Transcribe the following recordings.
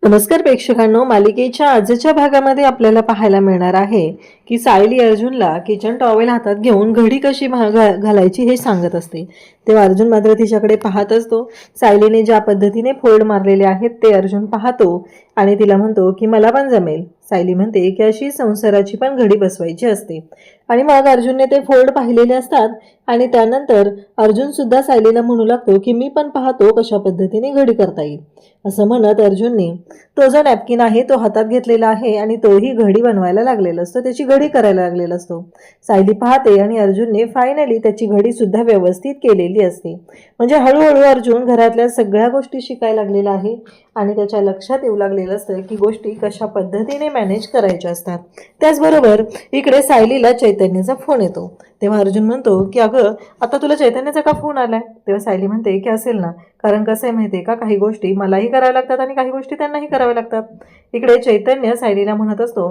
नमस्कार प्रेक्षकांनो, मालिकेच्या आजच्या भागामध्ये आपल्याला पाहायला मिळणार आहे की सायली अर्जुनला किचन टॉवेल हातात घेऊन घडी कशी घालायची हे सांगत असते। तेव्हा अर्जुन मात्र तिच्याकडे पाहत असतो। सायलीने ज्या पद्धतीने फोल्ड मारलेले आहेत ते अर्जुन पाहतो आणि तिला म्हणतो की मला पण जमेल। सायली म्हणते की अशी संसाराची पण घडी बसवायची असते आणि मग अर्जुनने ते फोल्ड पाहिलेले असतात आणि त्यानंतर अर्जुन सुद्धा सायलीला म्हणू लागतो की मी पण पाहतो कशा पद्धतीने घडी करता येईल। असं म्हणत अर्जुनने तो जो नॅपकिन आहे तो हातात घेतलेला आहे आणि तोही घडी बनवायला लागलेला असतो, त्याची घडी करायला लागलेला असतो। सायली पाहते आणि अर्जुनने फायनली त्याची घडी सुद्धा व्यवस्थित केलेली असते। म्हणजे हळूहळू अर्जुन घरातल्या सगळ्या गोष्टी शिकायला लागलेला आहे आणि त्याच्या लक्षात येऊ लागलेलं असतं की गोष्टी कशा पद्धतीने मॅनेज करायच्या असतात। त्याचबरोबर इकडे सायलीला चैतन्याचा फोन येतो। तेव्हा अर्जुन म्हणतो की अगं आता तुला चैतन्याचा का फोन आलाय? तेव्हा सायली म्हणते की असेल ना, कारण कसं आहे माहिती आहे का, काही गोष्टी मलाही कराव्या लागतात आणि काही गोष्टी त्यांनाही कराव्या लागतात। इकडे चैतन्य सायलीला म्हणत असतो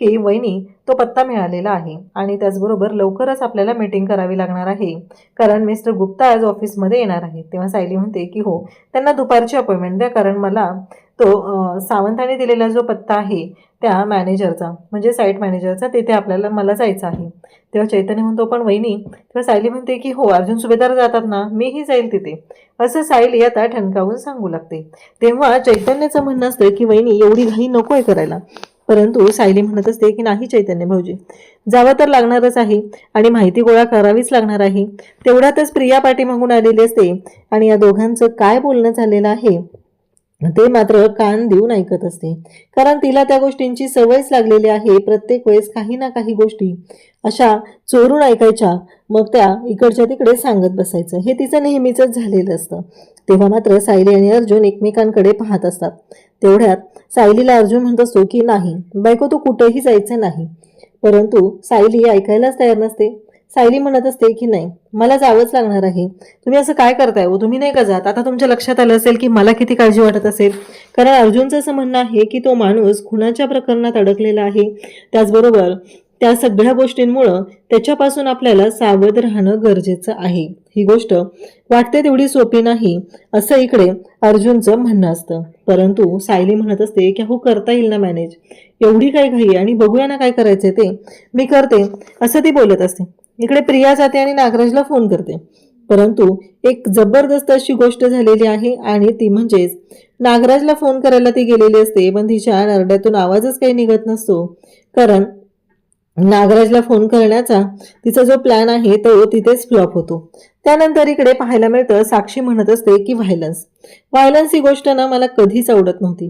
की वहिनी तो पत्ता मिळालेला आहे आणि त्याचबरोबर लवकरच आपल्याला मीटिंग करावी लागणार आहे कारण मिस्टर गुप्ता आज ऑफिसमध्ये येणार आहे। तेव्हा सायली म्हणते की हो, त्यांना दुपारची अपॉइंटमेंट द्या कारण मला तो सावंताने दिलेला जो पत्ता आहे त्या मॅनेजरचा म्हणजे साईट मॅनेजरचा तिथे मला जायचं आहे। तेव्हा चैतन्य म्हणतो पण वहिनी, तेव्हा सायली म्हणते की हो अर्जुन सुभेदार जातात ना, मीही जाईल तिथे, असं सायली आता ठणकावून सांगू लागते। तेव्हा चैतन्याचं म्हणणं असतं की वहिनी एवढी घाई नकोय करायला, परंतु सायली म्हणत असते की नाही चैतन्य भाऊजी, जावं तर लागणारच आहे आणि माहिती गोळा करावीच लागणार आहे। तेवढ्यातच प्रिया पाठीमागून आलेली असते आणि या दोघांचं काय बोलणं झालेलं आहे ते मात्र कान देऊन ऐकत असते कारण तिला त्या गोष्टींची सवयच लागलेली आहे। प्रत्येक वेळेस काही ना काही गोष्टी अशा चोरून ऐकायच्या, मग त्या इकडच्या तिकडे सांगत बसायचं, हे तिचं नेहमीच झालेलं असतं। तेव्हा मात्र सायली आणि अर्जुन एकमेकांकडे पाहत असतात। तेवढ्यात सायलीला अर्जुन म्हणत असतो की नाही बायको, तू कुठेही जायचं नाही, परंतु सायली ऐकायलाच तयार नसते। सायली म्हणत असते की नाही मला जावंच लागणार आहे। तुम्ही असं काय करताय हो, तुम्ही नाही का जात? आता तुमच्या लक्षात आलं असेल की मला किती काळजी वाटत असेल, कारण अर्जुनचं असं म्हणणं आहे की तो माणूस खुनाच्या प्रकरणात अडकलेला आहे, त्याचबरोबर त्या सगळ्या गोष्टींमुळं त्याच्यापासून आपल्याला सावध राहणं गरजेचं आहे। ही गोष्ट वाटते तेवढी सोपी नाही असं इकडे अर्जुनचं म्हणणं असतं, परंतु सायली म्हणत असते की हो करता येईल ना मॅनेज, एवढी काय घाई आणि बघूया ना काय करायचंय ते मी करते, असं ती बोलत असते। इकडे प्रिया जाते आणि नागराजला फोन करते, परंतु एक जबरदस्त अशी गोष्ट झालेली आहे आणि ती म्हणजेच नागराजला फोन करायला ती गेलेली असते पण तिच्या नरड्यातून आवाजच काही निघत नसतो, कारण नागराजला फोन करण्याचा तिचा जो प्लॅन आहे तो तिथेच फ्लॉप होतो। त्यानंतर इकडे पाहायला मिळतं साक्षी म्हणत असते की व्हायलन्स ही गोष्ट ना मला कधीच आवडत नव्हती,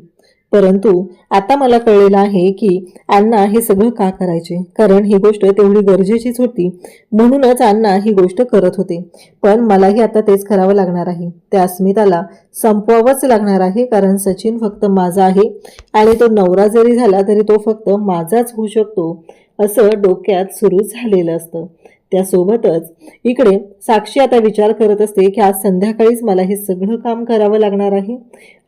परंतु आता मला कळलेलं आहे की अण्णा हे सगळं का करायचे, कारण ही गोष्ट तेवढी गरजेचीच होती म्हणूनच अण्णा ही गोष्ट करत होते। पण मलाही आता तेच करावं लागणार आहे, त्या अस्मिताला संपवावंच लागणार आहे कारण सचिन फक्त माझा आहे आणि तो नवरा जरी झाला तरी तो फक्त माझाच होऊ शकतो असं डोक्यात सुरू झालेलं असतं। त्यासोबतच इकडे साक्षी आता विचार करत असते की आज संध्याकाळीच मला हे सगळं काम करावं लागणार आहे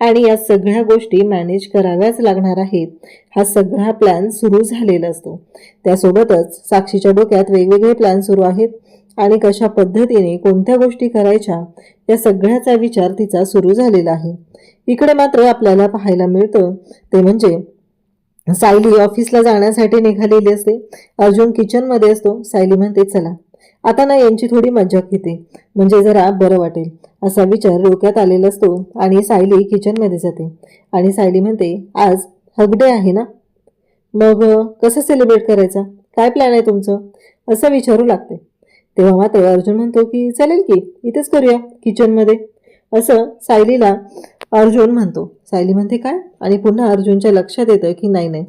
आणि या सगळ्या गोष्टी मॅनेज कराव्याच लागणार आहेत, हा सगळा प्लॅन सुरू झालेला असतो। त्यासोबतच साक्षीच्या डोक्यात वेगवेगळे प्लॅन सुरू आहेत आणि कशा पद्धतीने कोणत्या गोष्टी करायच्या या सगळ्याचा विचार तिचा सुरू झालेला आहे। इकडे मात्र आपल्याला पाहायला मिळतं ते म्हणजे सायली ऑफिसला जाण्यासाठी निघालेली असते, अर्जुन किचनमध्ये असतो। सायली म्हणते चला आता ना यांची थोडी मज्जा घेते म्हणजे जरा बरं वाटेल, असा विचार डोक्यात आलेला असतो आणि सायली किचनमध्ये जाते आणि सायली म्हणते आज हग डे आहे ना, मग कसं सेलिब्रेट करायचा, काय प्लॅन आहे तुमचं, असं विचारू लागते। तेव्हा मात्र अर्जुन म्हणतो की चालेल की इथेच करूया किचनमध्ये, असं सायलीला अर्जुन म्हणतो। सायली म्हणते काय, आणि पुन्हा अर्जुनच्या लक्षात येतं की नाही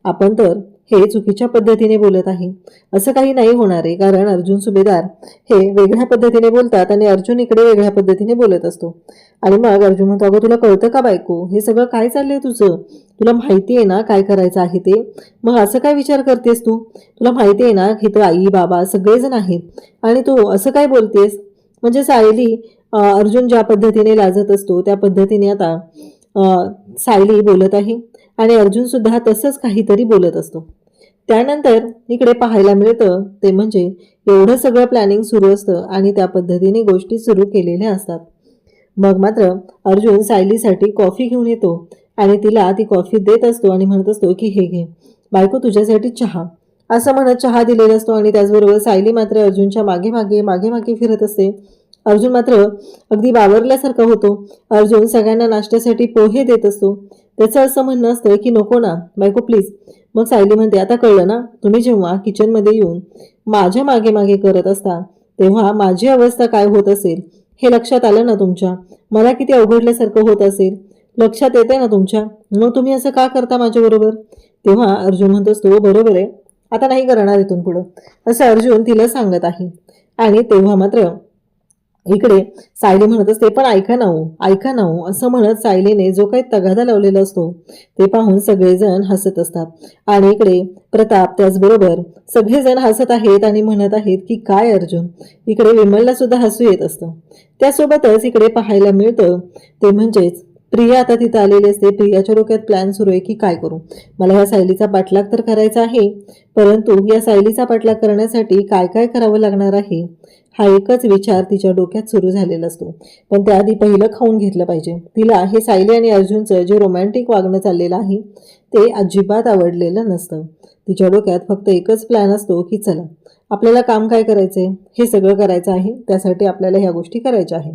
आपण तर हे चुकीच्या पद्धतीने बोलत आहे, असं काही नाही होणार आहे कारण अर्जुन सुभेदार हे वेगळ्या पद्धतीने बोलतात आणि अर्जुन इकडे वेगळ्या पद्धतीने बोलत असतो। आणि मग अर्जुन म्हणतो अगं तुला कळतं का बायको, हे सगळं काय चाललंय तुझं, तुला माहिती आहे ना काय करायचं आहे ते, मग असं काय विचार करतेस तू, तुला माहिती आहे ना की तो आई बाबा सगळेजण आहेत आणि तू असं काय बोलतेस। म्हणजे सायली अर्जुन ज्या पद्धतीने लाजत असतो त्या पद्धतीने आता सायली बोलत आहे आणि अर्जुन सुद्धा तसंच काहीतरी बोलत असतो। त्यानंतर इकडे पाहायला मिळतं ते म्हणजे एवढं सगळं प्लॅनिंग सुरू असतं आणि त्या पद्धतीने गोष्टी सुरू केलेल्या असतात। मग मात्र अर्जुन सायलीसाठी कॉफी घेऊन येतो आणि तिला ती कॉफी देत असतो आणि म्हणत असतो की हे घे बायको तुझ्यासाठी चहा, असं म्हणत चहा दिलेला असतो. आणि त्याचबरोबर सायली मात्र अर्जुनच्या मागे मागे मागे मागे फिरत असते. अर्जुन मात्र अगदी बावरल्यासारखा होतो. अर्जुन सगळ्यांना नाश्त्यासाठी पोहे देत असतो. त्याचं असं म्हणणं असतं की नको ना बायको प्लीज. मग सायली म्हणते आता कळलं ना, तुम्ही जेव्हा किचनमध्ये येऊन माझ्या मागे मागे करत असता तेव्हा माझी अवस्था काय होत असेल हे लक्षात आलं ना तुमच्या, मला किती अवघडल्यासारखं होत असेल लक्षात येते ना तुमच्या, मग तुम्ही असं का करता माझ्याबरोबर. तेव्हा अर्जुन म्हणत असतो बरोबर आहे, आता नाही करणार इथून पुढं, असं अर्जुन तिला सांगत आहे. आणि तेव्हा मात्र इकडे सायली म्हणत असते पण ऐका ना हो असं म्हणत सायलीने जो काही तगादा लावलेला असतो ते पाहून सगळेजण हसत असतात. आणि इकडे प्रताप त्याचबरोबर सगळेजण हसत आहेत आणि म्हणत आहेत की काय अर्जुन. इकडे विमलला सुद्धा हसू येत असतं. त्यासोबतच इकडे पाहायला मिळतं ते म्हणजेच प्रिया आता तिथं आलेली असते. प्रियाच्या डोक्यात प्लॅन सुरू आहे की काय करू, मला ह्या सायलीचा पाठलाग तर करायचा आहे, परंतु या सायलीचा पाठलाग करण्यासाठी काय काय करावं लागणार आहे हा एकच विचार तिच्या डोक्यात सुरू झालेला असतो. पण त्याआधी पहिलं खाऊन घेतलं पाहिजे. तिला हे सायली आणि अर्जुनचं जे रोमॅन्टिक वागणं चाललेलं आहे ते अजिबात आवडलेलं नसतं. तिच्या डोक्यात फक्त एकच प्लॅन असतो की चला आपल्याला काम काय करायचंय, हे सगळं करायचं आहे, त्यासाठी आपल्याला ह्या गोष्टी करायच्या आहे.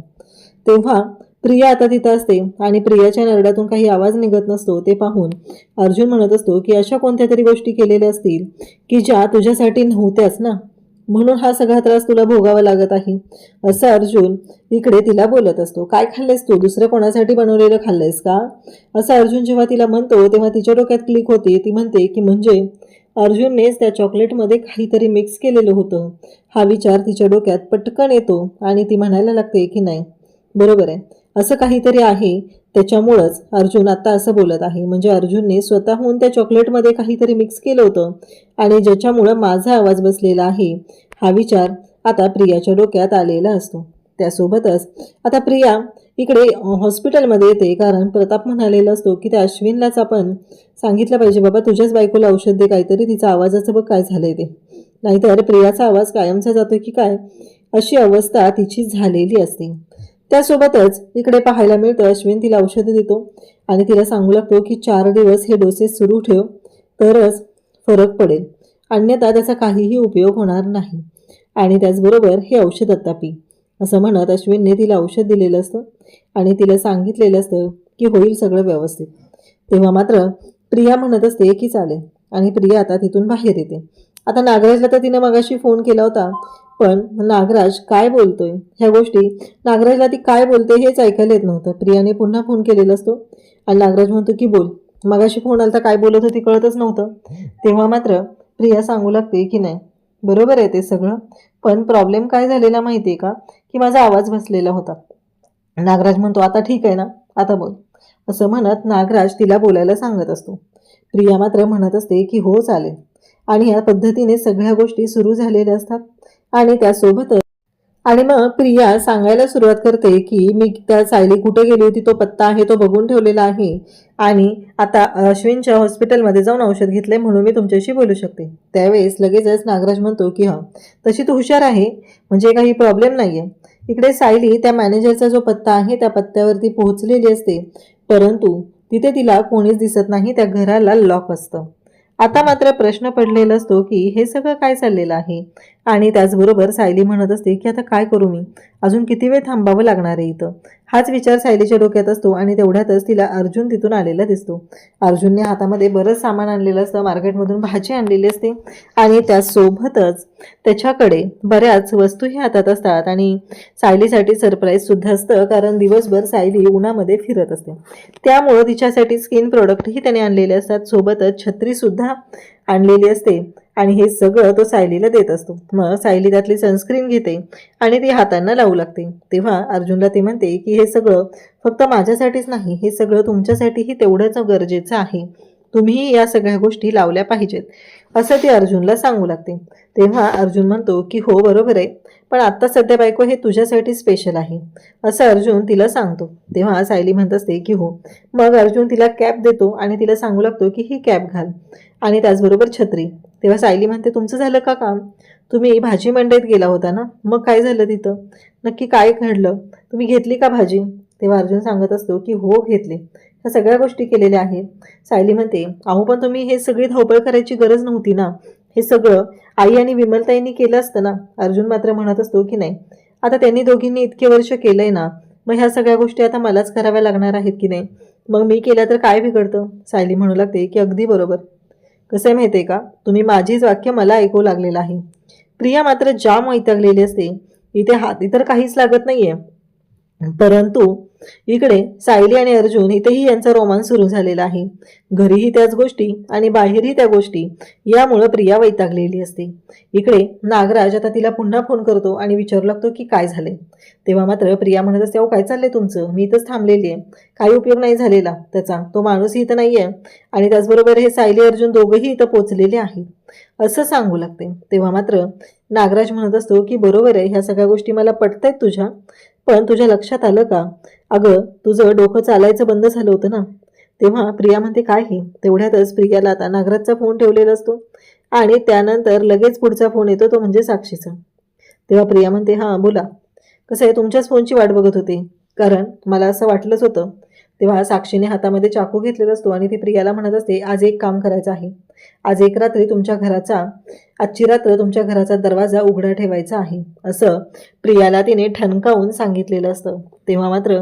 तेव्हा प्रिया आता तिथं असते आणि प्रियाच्या नरड्यातून काही आवाज निघत नसतो. ते पाहून अर्जुन म्हणत असतो की अशा कोणत्या तरी गोष्टी केलेल्या असतील की ज्या तुझ्यासाठी नव्हत्याच ना, म्हणून हा सगळा त्रास तुला भोगावा लागत आहे, असं अर्जुन इकडे तिला बोलत असतो. काय खाल्लेस तू, दुसरं कोणासाठी बनवलेलं खाल्लेस का, असं अर्जुन जेव्हा तिला म्हणतो तेव्हा तिच्या डोक्यात क्लिक होते. ती म्हणते की म्हणजे अर्जुननेच त्या चॉकलेटमध्ये काहीतरी मिक्स केलेलं होतं. हा विचार तिच्या डोक्यात पटकन येतो आणि ती म्हणायला लागते की नाही बरोबर आहे, असं काहीतरी आहे, त्याच्यामुळंच अर्जुन आता असं बोलत आहे. म्हणजे अर्जुनने स्वतःहून त्या चॉकलेटमध्ये काहीतरी मिक्स केलं होतं आणि ज्याच्यामुळं माझा आवाज बसलेला आहे हा विचार आता प्रियाच्या डोक्यात आलेला असतो. त्यासोबतच आता प्रिया इकडे हॉस्पिटलमध्ये येते, कारण प्रताप म्हणालेला असतो की त्या अश्विनलाच आपण सांगितलं पाहिजे बाबा तुझ्याच बायकोला औषध दे काहीतरी, तिचा आवाजाचं बघ काय झालंय ते, नाहीतर प्रियाचा आवाज कायमचा जातोय की काय, अशी अवस्था तिची झालेली असते. त्यासोबतच इकडे पाहायला मिळतं अश्विन तिला औषधं देतो आणि तिला सांगू लागतो की 4 दिवस हे डोसेस सुरू ठेव तरच फरक पडेल, अन्यथा त्याचा काहीही उपयोग होणार नाही. आणि त्याचबरोबर हे औषध आत्ता पी, असं म्हणत अश्विनने तिला औषध दिलेलं असतं आणि तिला सांगितलेलं असतं की होईल सगळं व्यवस्थित. तेव्हा मात्र प्रिया म्हणत असते की चालेल आणि प्रिया आता तिथून बाहेर येते. आता नागराजला तर तिनं मगाशी फोन केला होता, पण नागराज काय बोलतोय ह्या गोष्टी नागराजला ती काय बोलते हेच ऐकायला येत नव्हतं. प्रियाने पुन्हा फोन केलेला असतो आणि नागराज म्हणतो की बोल, मगाशी फोन आला तर काय बोलत होती कळतच नव्हतं. तेव्हा मात्र प्रिया सांगू लागते की नाही बरोबर आहे ते सगळं, पण प्रॉब्लेम काय झालेला माहिती आहे का, की माझा आवाज बसलेला होता. नागराज म्हणतो आता ठीक आहे ना, आता बोल, असं म्हणत नागराज तिला बोलायला सांगत असतो. प्रिया मात्र म्हणत असते की हो चालेल. आणि या पद्धतीने सगळ्या गोष्टी सुरू झालेल्या असतात. आणि त्यासोबतच आणि मग प्रिया सांगायला सुरुवात करते की मी त्या सायली कुठे गेली होती, तो पत्ता आहे तो बघून ठेवलेला आहे आणि आता अश्विनच्या हॉस्पिटलमध्ये जाऊन औषध घेतले म्हणून मी तुमच्याशी बोलू शकते. त्यावेळेस लगेचच नागराज म्हणतो की हां तशी तू हुशार आहे, म्हणजे काही प्रॉब्लेम नाही आहे. इकडे सायली त्या मॅनेजरचा जो पत्ता आहे त्या पत्त्यावरती पोहोचलेली असते, परंतु तिथे तिला कोणीच दिसत नाही, त्या घराला लॉक असतं. आता मात्र प्रश्न पडलेला असतो की हे सगळं काय चाललेलं आहे. आणि त्याचबरोबर सायली म्हणत असते की आता काय करू मी, अजून किती वेळ थांबावं लागणार आहे इथं, हाच विचार सायलीच्या डोक्यात असतो. आणि तेवढ्यातच तिला अर्जुन तिथून आलेला दिसतो. अर्जुनने हातामध्ये बरंच सामान आणलेलं असतं, मार्केटमधून भाजी आणलेली असते आणि त्यासोबतच त्याच्याकडे बऱ्याच वस्तूही हातात असतात. आणि सायलीसाठी सरप्राईज सुद्धा असतं, कारण दिवसभर सायली उन्हामध्ये फिरत असते, त्यामुळं तिच्यासाठी स्किन प्रोडक्टही त्याने आणलेले असतात, सोबतच छत्रीसुद्धा आणलेली असते. आणि हे सगळं तो सायलीला देत असतो. मग सायली त्यातली सनस्क्रीन घेते आणि ती हातांना लावू लागते. तेव्हा अर्जुनला ते म्हणते की हे सगळं फक्त माझ्यासाठीच नाही, हे सगळं तुमच्यासाठीही तेवढंच गरजेचं आहे, तुम्ही या सगळ्या गोष्टी लावल्या पाहिजेत, असं ती अर्जुनला सांगू लागते. तेव्हा अर्जुन म्हणतो की हो बरोबर आहे, पण आत्ता सध्या बायको हे तुझ्यासाठी स्पेशल आहे, असं अर्जुन तिला सांगतो. तेव्हा सायली म्हणत असते की हो. मग अर्जुन तिला कॅप देतो आणि तिला सांगू लागतो की ही कॅप घाल आणि त्याचबरोबर छत्री. तेव्हा सायली म्हणते तुमचं झालं का काम, तुम्ही भाजी मंडईत गेला होता ना, मग काय झालं तिथं, नक्की काय घडलं, तुम्ही घेतली का भाजी. तेव्हा अर्जुन सांगत असतो की हो घेतले, ह्या सगळ्या गोष्टी केलेल्या आहेत. सायली म्हणते अहो पण तुम्ही हे सगळी धावपळ करायची गरज नव्हती ना, हे सगळं आई आणि विमलताईंनी केलं असतं ना. अर्जुन मात्र म्हणत असतो की नाही, आता त्यांनी दोघींनी इतके वर्ष केलंय ना, मग ह्या सगळ्या गोष्टी आता मलाच कराव्या लागणार आहेत की नाही, मग मी केल्या तर काय बिघडतं. सायली म्हणू लागते की अगदी बरोबर. कसं आहे माहिती आहे का, तुम्ही माझीच वाक्य मला ऐकू लागलेलं आहे. प्रिया मात्र जाम वैतागलेली असते. इथे हाती तर काहीच लागत नाहीये, परंतु इकडे सायली आणि अर्जुन इथेही यांचा रोमांस सुरू झालेला आहे. घरीही त्याच गोष्टी आणि बाहेरही त्या गोष्टी, यामुळं प्रिया वैतागलेली असते. इकडे नागराज आता तिला पुन्हा फोन करतो आणि विचारू लागतो की काय झाले. तेव्हा मात्र प्रिया म्हणत असते अहो काय चाललंय तुमचं, मी इथंच थांबलेली आहे, काही उपयोग नाही झालेला त्याचा, तो माणूसही इथं नाही आहे आणि त्याचबरोबर हे सायली अर्जुन दोघंही इथं पोचलेले आहेत असं सांगू लागते. तेव्हा मात्र नागराज म्हणत असतो की बरोबर आहे, ह्या सगळ्या गोष्टी मला पटतायत तुझ्या, पण तुझ्या लक्षात आलं का, अगं तुझं डोकं चालायचं बंद झालं होतं ना. तेव्हा प्रिया म्हणते काय हे. तेवढ्यातच प्रियाला आता नागराजचा फोन ठेवलेला असतो आणि त्यानंतर लगेच पुढचा फोन येतो, तो म्हणजे साक्षीचा. तेव्हा प्रिया म्हणते हां बोला, कसं आहे तुमच्याच फोनची वाट बघत होते, कारण मला असं वाटलंच होतं. तेव्हा साक्षीने हातामध्ये चाकू घेतलेला असतो आणि ती प्रियाला म्हणत असते आज एक काम करायचं आहे, आज एक रात्री तुमच्या घराचा, आजची रात्र तुमच्या घराचा दरवाजा उघडा ठेवायचा आहे असं प्रियाला तिने ठणकावून सांगितलेलं असतं. तेव्हा मात्र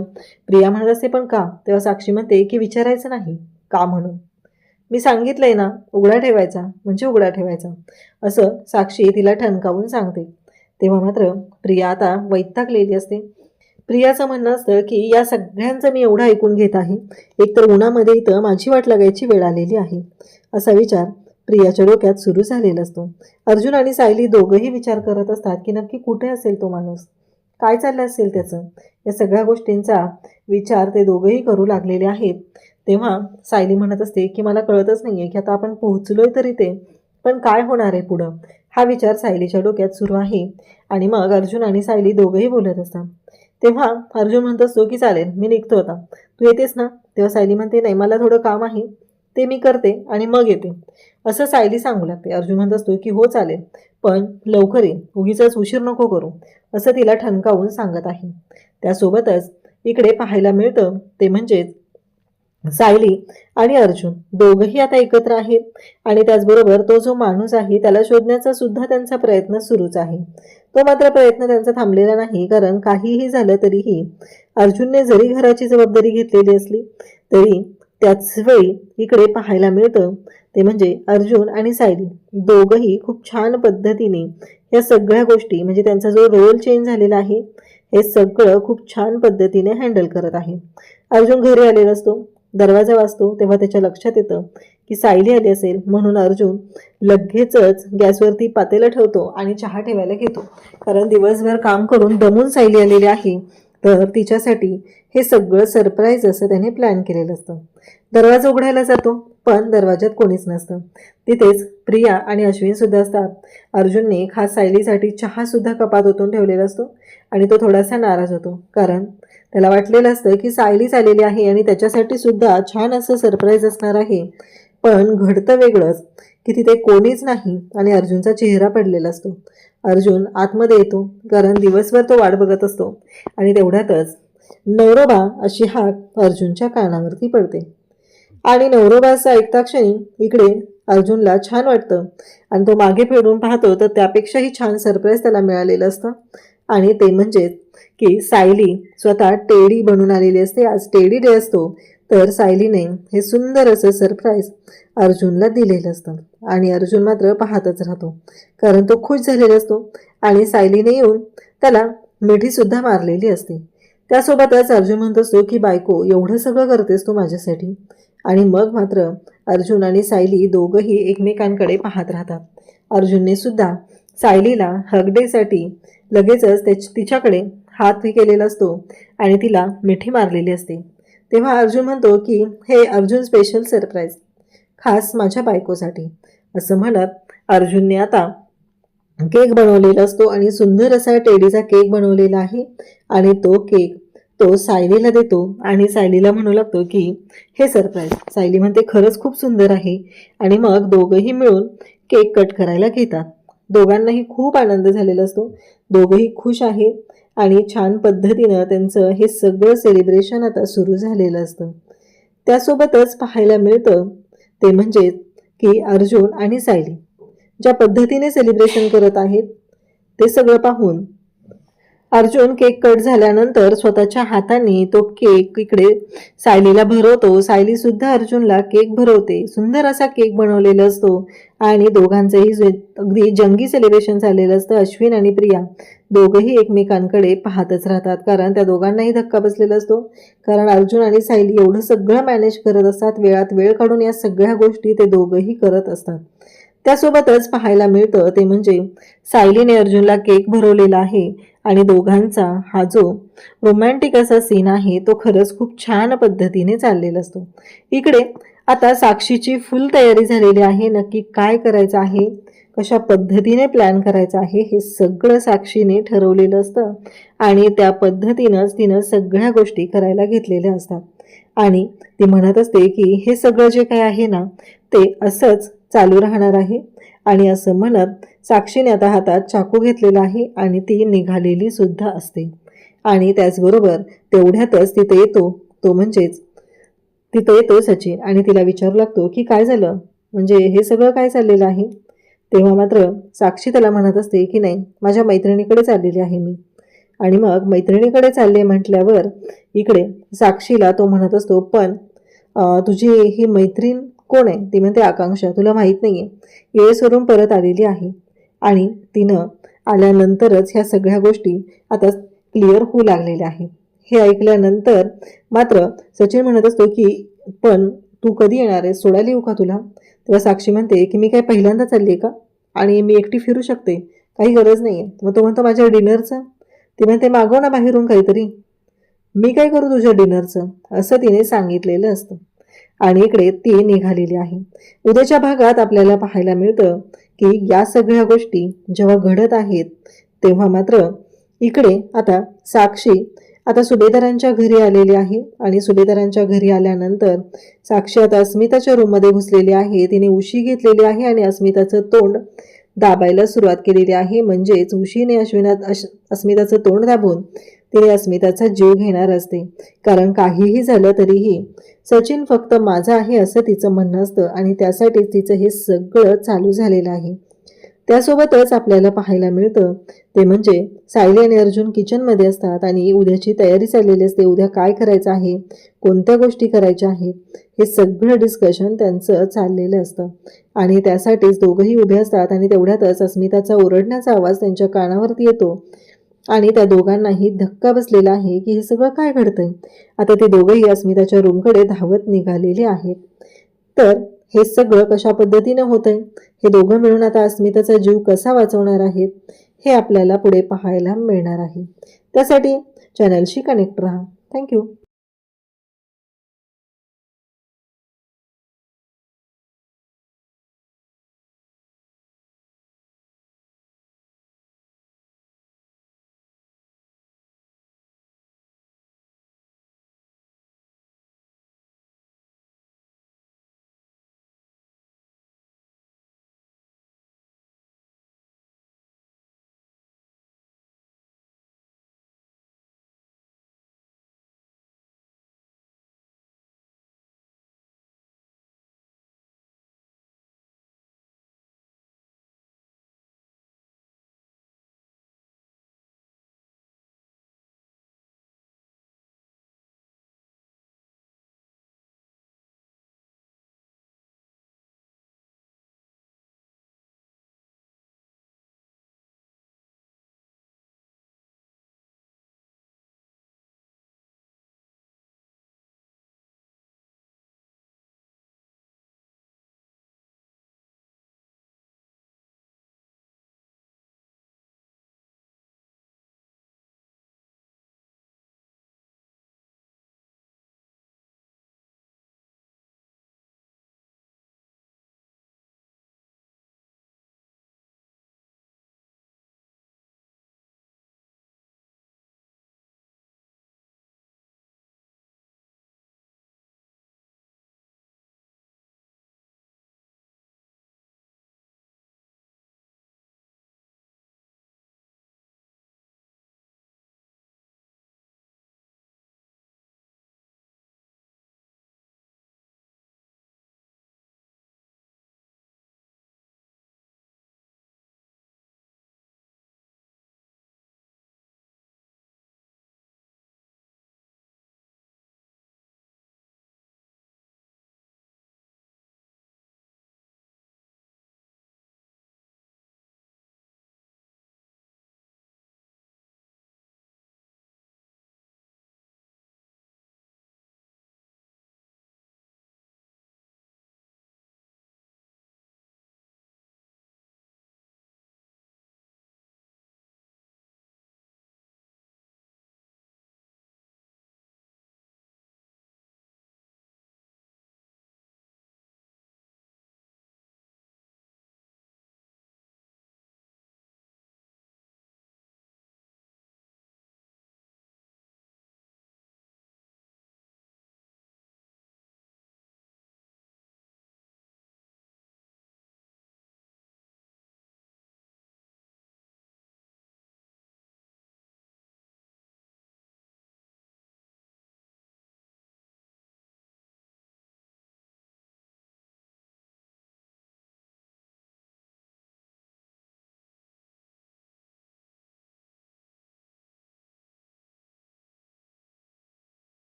प्रिया म्हणत असते पण का. तेव्हा साक्षी म्हणते की विचारायचं नाही का म्हणून, मी सांगितलंय ना उघडा ठेवायचा म्हणजे उघडा ठेवायचा असं साक्षी तिला ठणकावून सांगते. तेव्हा मात्र प्रिया आता वैतागलेली असते. प्रियाचं म्हणणं असतं की या सगळ्यांचं मी एवढं ऐकून घेत आहे, एकतर उन्हामध्ये इथं माझी वाट लागायची वेळ आलेली आहे असा विचार प्रियाच्या डोक्यात सुरू झालेला असतो. अर्जुन आणि सायली दोघंही विचार करत असतात की नक्की कुठे असेल तो माणूस, काय चाललं असेल त्याचं. या सगळ्या गोष्टींचा विचार ते दोघंही करू लागलेले आहेत. तेव्हा सायली म्हणत असते की मला कळतच नाहीये की आता आपण पोहोचलोय तर इथे, पण काय होणार आहे पुढं, हा विचार सायलीच्या डोक्यात सुरू आहे. आणि मग अर्जुन आणि सायली दोघंही बोलत असतात. तेव्हा अर्जुन म्हणत असतो की चालेल मी निघतो आता, तू येतेस ना. तेव्हा सायली म्हणते नाही मला थोडं काम आहे, ते मी करते आणि मग येते असं सायली सांगू लागते. अर्जुन म्हणत असतो की हो चालेल, पण लवकर ये, उगीच उशीर नको करू असं तिला ठणकावून सांगत आहे. त्यासोबतच इकडे पाहायला मिळतं ते म्हणजेच सायली आणि अर्जुन दोघंही आता एकत्र आहेत आणि त्याचबरोबर तो जो माणूस आहे त्याला शोधण्याचा सुद्धा त्यांचा प्रयत्न सुरूच आहे. तो मात्र प्रयत्न त्यांचा थांबलेला नाही, कारण काहीही झालं तरीही अर्जुनने जरी घराची जबाबदारी घेतलेली असली तरी त्याच वेळी इकडे पाहायला मिळतं ते म्हणजे अर्जुन आणि सायली दोघंही खूप छान पद्धतीने या सगळ्या गोष्टी, म्हणजे त्यांचा जो रोल चेंज झालेला आहे हे सगळं खूप छान पद्धतीने हँडल करत आहे. अर्जुन घरी आलेला असतो, दरवाजा वाजतो तेव्हा त्याच्या लक्षात येतं की सायली आली असेल, म्हणून अर्जुन लगेचच गॅसवरती पातेलं ठेवतो आणि चहा ठेवायला घेतो, कारण दिवसभर काम करून दमून सायली आलेली आहे, तर तिच्यासाठी हे सगळं सरप्राईज असं त्याने प्लॅन केलेलं असतं. दरवाजा उघडायला जातो पण दरवाजात कोणीच नसतं. तिथेच प्रिया आणि अश्विन सुद्धा असतात. अर्जुनने खास सायलीसाठी चहा सुद्धा कपात ओतून ठेवलेला असतो आणि तो थोडासा नाराज होतो, कारण त्याला वाटलेलं असतं की सायलीच आलेली आहे आणि त्याच्यासाठी सुद्धा छान असं सरप्राईज असणार आहे. पण घडतं वेगळंच की तिथे कोणीच नाही आणि अर्जुनचा चेहरा पडलेला असतो. अर्जुन आतमध्ये येतो, कारण दिवसभर तो वाट बघत असतो आणि तेवढ्यातच नवरोबा अशी हाक अर्जुनच्या कानावरती पडते आणि नवरोबाचं ऐकता क्षणी इकडे अर्जुनला छान वाटतं आणि तो मागे फिरून पाहतो तर त्यापेक्षाही छान सरप्राईज त्याला मिळालेलं असतं. आणि ते म्हणजेच की सायली स्वतः टेडी बनून आलेली असते. आज टेडी डे असतो, तर सायलीने हे सुंदर असं सरप्राईज अर्जुनला दिलेलं असतं आणि अर्जुन मात्र पाहतच राहतो, कारण तो खुश झालेला असतो आणि सायलीने येऊन त्याला मिठीसुद्धा मारलेली असते. त्यासोबतच अर्जुन म्हणत असतो की बायको एवढं सगळं करतेस तू माझ्यासाठी. आणि मग मात्र अर्जुन आणि सायली दोघंही एकमेकांकडे पाहत राहतात. अर्जुनने सुद्धा सायलीला हग डेसाठी लगेचच तिच्याकडे हात केलेला असतो आणि तिला मिठी मारलेली असते. तेव्हा अर्जुन म्हणतो की हे अर्जुन स्पेशल सरप्राईज खास माझ्या बायकोसाठी असं म्हणत अर्जुनने आता केक बनवलेला असतो आणि सुंदर असा टेडीचा केक बनवलेला आहे आणि तो केक तो सायलीला देतो आणि सायलीला म्हणू लागतो की हे सरप्राईज. सायली म्हणते खरंच खूप सुंदर आहे आणि मग दोघंही मिळून केक कट करायला घेतात. दोघांनाही खूप आनंद झालेला असतो, दोघंही खुश आहेत आणि छान पद्धतीनं त्यांचं हे सगळं सेलिब्रेशन आता सुरू झालेलं असतं. त्यासोबतच पाहायला मिळतं ते म्हणजे की अर्जुन आणि सायली ज्या पद्धतीने सेलिब्रेशन करत आहेत ते सगळं पाहून अर्जुन केक कट झाल्यानंतर स्वतःच्या हाताने तो केक इकडे सायलीला भरवतो. सायली सुद्धा अर्जुनला केक भरवते. सुंदर असा केक बनवलेला असतो आणि दोघांचंही अगदी जंगी सेलिब्रेशन झालेलं असतं. अश्विन आणि प्रिया दोघंही एकमेकांकडे पाहतच राहतात, कारण त्या दोघांनाही धक्का बसलेला असतो. कारण अर्जुन आणि सायली एवढं सगळं मॅनेज करत असतात, वेळात वेळ काढून या सगळ्या गोष्टी ते दोघंही करत असतात. त्यासोबतच पाहायला मिळतं ते म्हणजे सायलीने अर्जुनला केक भरवलेला आहे आणि दोघांचा हा जो रोमॅन्टिक असा सीन आहे तो खरंच खूप छान पद्धतीने चाललेला असतो. इकडे आता साक्षीची फुल तयारी झालेली आहे. नक्की काय करायचं आहे, कशा पद्धतीने प्लॅन करायचा आहे हे सगळं साक्षीने ठरवलेलं असतं आणि त्या पद्धतीनंच तिनं सगळ्या गोष्टी करायला घेतलेल्या असतात. आणि ती म्हणत असते की हे सगळं जे काही आहे ना ते असंच चालू राहणार आहे. आणि असं म्हणत साक्षीने आता हातात चाकू घेतलेला आहे आणि ती निघालेली सुद्धा असते. आणि त्याचबरोबर तेवढ्यातच तिथे येतो तो म्हणजेच तिथे येतो सचिन आणि तिला विचारू लागतो की काय झालं, म्हणजे हे सगळं काय चाललेलं आहे. तेव्हा मात्र साक्षी त्याला म्हणत असते की नाही, माझ्या मैत्रिणीकडे चाललेली आहे मी. आणि मग मैत्रिणीकडे चालले म्हटल्यावर इकडे साक्षीला तो म्हणत असतो पण तुझी ही मैत्रीण कोण आहे. ती म्हणते आकांक्षा, तुला माहीत नाही आहे, US वरून परत आलेली आहे आणि तिनं आल्यानंतरच ह्या सगळ्या गोष्टी आता क्लिअर होऊ लागलेल्या आहेत. हे ऐकल्यानंतर मात्र सचिन म्हणत असतो की पण तू कधी येणार आहे, सोडायला येऊ का तुला. तेव्हा साक्षी म्हणते की मी काय पहिल्यांदा चालली आहे का आणि मी एकटी फिरू शकते, काही गरज नाही आहे. मग तो म्हणतो माझ्या डिनरचं. ती म्हणते मागव ना बाहेरून काहीतरी. मी काय करू तुझ्या डिनरचं, असं तिने सांगितलेलं असतं. आणि इकडे ती निघालेली आहे. उद्याच्या भागात आपल्याला पाहायला मिळतं की या सगळ्या गोष्टी जेव्हा घडत आहेत तेव्हा मात्र इकडे आता साक्षी आता सुभेदारांच्या घरी आलेली आहे. आणि सुभेदारांच्या घरी आल्यानंतर साक्षी आता अस्मिताच्या रूममध्ये घुसलेली आहे. तिने उशी घेतलेली आहे आणि अस्मिताचं तोंड दाबायला सुरुवात केलेली आहे. म्हणजेच उशीने अस्मिताचं तोंड दाबून तिने अस्मिताचा जीव घेणार असते. कारण काहीही झालं तरीही सचिन फक्त माझा आहे असं तिचं म्हणणं असतं आणि त्यासाठीच तिचं हे सगळं चालू झालेलं आहे. त्यासोबतच आपल्याला पाहायला मिळतं ते म्हणजे सायली आणि अर्जुन किचनमध्ये असतात आणि उद्याची तयारी चाललेली असते. उद्या काय करायचं आहे, कोणत्या गोष्टी करायच्या आहेत हे सगळं डिस्कशन त्यांचं चाललेलं असतं. आणि त्यासाठीच दोघंही उभे असतात आणि तेवढ्यातच अस्मिताचा ओरडण्याचा आवाज त्यांच्या कानावरती येतो आणि त्या दोघांनाही धक्का बसलेला आहे की हे सगळं काय घडतंय. आता ते दोघंही अस्मिताच्या रूमकडे धावत निघालेले आहेत. तर हे सगळं कशा पद्धतीनं होतंय, हे दोघं मिळून आता अस्मिताचा जीव कसा वाचवणार आहेत हे आपल्याला पुढे पाहायला मिळणार आहे. त्यासाठी चॅनलशी कनेक्ट राहा. थँक्यू.